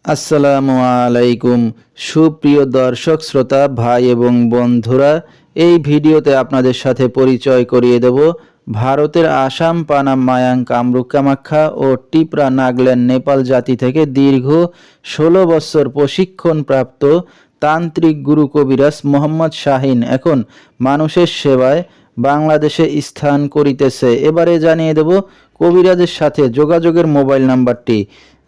আসসালামু আলাইকুম সুপ্রিয় দর্শক শ্রোতা ভাই এবং বন্ধুরা, এই ভিডিওতে আপনাদের সাথে পরিচয় করিয়ে দেব ভারতের আসাম, পানাম, মায়াং, কামরূপ, কামাখ্যা ও টিপরা, নাগাল্যান্ড, নেপাল জাতি থেকে দীর্ঘ 16 বছর প্রশিক্ষণপ্রাপ্ত তান্ত্রিক গুরু কবিরাজ মোহাম্মদ শাহিন এখন মানুষের সেবায় বাংলাদেশে স্থান করিতেছে। এবারে জানিয়ে দেব কবিরাজের সাথে যোগাযোগের মোবাইল নাম্বারটি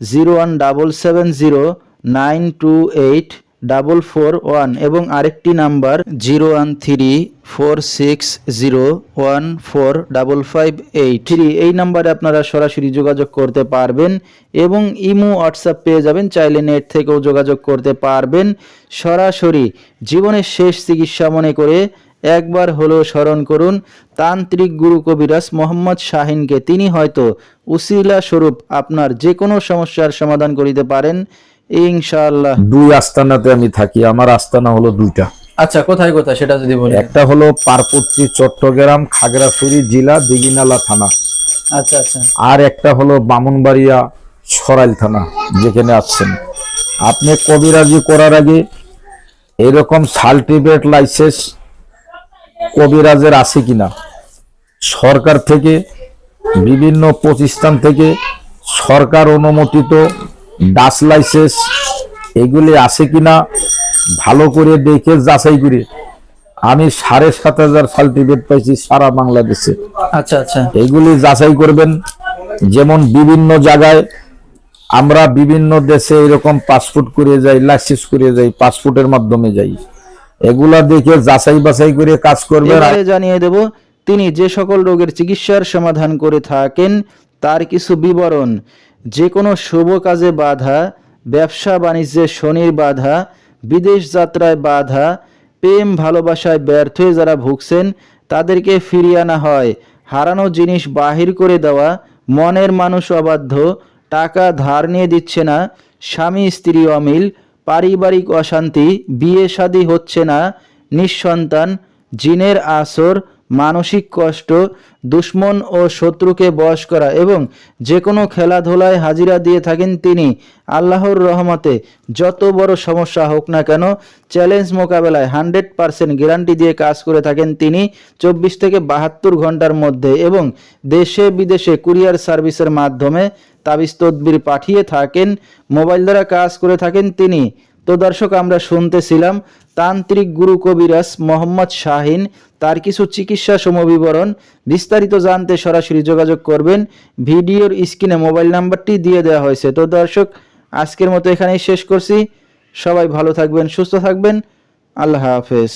01709284441 এবং আরেকটি নাম্বার 01346014558। এই নাম্বারে আপনারা সরাসরি যোগাযোগ করতে পারবেন এবং ইমো হোয়াটসঅ্যাপ পেয়ে যাবেন, চাইলে নেট থেকেও যোগাযোগ করতে পারবেন। সরাসরি জীবনের শেষ চিকিৎসা মনে করে একবার হলেও স্মরণ করুন তান্ত্রিক গুরু কবিরাজ মোহাম্মদ শাহিনকে। তিনি হয়তো উসিলা স্বরূপ আপনার যে কোনো সমস্যার সমাধান করিতে পারেন ইনশাআল্লাহ। দুই আস্তানাতে আমি থাকি, আমার আস্তানা হলো দুইটা। আচ্ছা, কোথায় কোথায় সেটা যদি বলেন। একটা হলো পার্বতী, চট্টগ্রাম, খাগড়াছড়ি জেলা, দিঘিনালা থানা। আচ্ছা আচ্ছা। আর একটা হলো বামুনবাড়িয়া, সরাইল থানা। যেখানে আসছেন আপনি কবিরাজি করার আগে এরকম সার্টিফিকেট লাইসেন্স কবিরাজের আছে কিনা, সরকার থেকে, বিভিন্ন প্রতিষ্ঠান থেকে সরকার অনুমোদিত ডাস লাইসেন্স এগুলি আছে কিনা ভালো করে দেখে যাচাই করে আমি ৭,৫০০ সার্টিফিকেট পাইছি সারা বাংলাদেশে। আচ্ছা আচ্ছা। এগুলি যাচাই করবেন। যেমন বিভিন্ন জায়গায় আমরা বিভিন্ন দেশে এরকম পাসপোর্ট করে যাই, লাইসেন্স করে যাই, পাসপোর্টের মাধ্যমে যাই। এগুলা দেখে যাচাই বাছাই করে কাজ করবেন। জানিয়ে দেব তিনি যে সকল রোগের চিকিৎসার সমাধান করে থাকেন তার কিছু বিবরণ। যে কোনো শুভ কাজে বাধা, ব্যবসা বাণিজ্যে শনির বাধা, বিদেশ যাত্রায় বাধা, প্রেম ভালোবাসায় ব্যর্থ হয়ে যারা ভুগছেন তাদেরকে ফিরিয়ে আনা হয়, হারানো জিনিস বাহির করে দেওয়া, মনের মানুষ অবাধ্য, টাকা ধার নিয়ে দিচ্ছে না, স্বামী স্ত্রী অমিল, পারিবারিক অশান্তি, বিয়ে শাদী হচ্ছে না, নিঃসন্তান, জিনের আসর, মানসিক কষ্ট, দুশ্মন ও শত্রুকে বশ করা এবং যে কোনো খেলাধুলায় হাজিরা দিয়ে থাকেন তিনি। আল্লাহর রহমতে যত বড় সমস্যা হোক না কেন চ্যালেঞ্জ মোকাবেলায় 100% গ্যারান্টি দিয়ে কাজ করে থাকেন তিনি 24 থেকে 72 ঘন্টার মধ্যে এবং দেশে বিদেশে কুরিয়ার সার্ভিসের মাধ্যমে তাবিজ তদবির পাঠিয়ে থাকেন, মোবাইল দ্বারা কাজ করে থাকেন তিনি। তো দর্শক, আমরা শুনতেছিলাম তান্ত্রিক গুরু কবিরাজ মোহাম্মদ শাহিন, তার কিছু চিকিৎসা সমবিবরণ। বিস্তারিত জানতে সরাসরি যোগাযোগ করবেন, ভিডিওর স্ক্রিনে মোবাইল নাম্বারটি দিয়ে দেওয়া হয়েছে। তো দর্শক, আজকের মতো এখানেই শেষ করছি। সবাই ভালো থাকবেন, সুস্থ থাকবেন। আল্লাহ হাফেজ।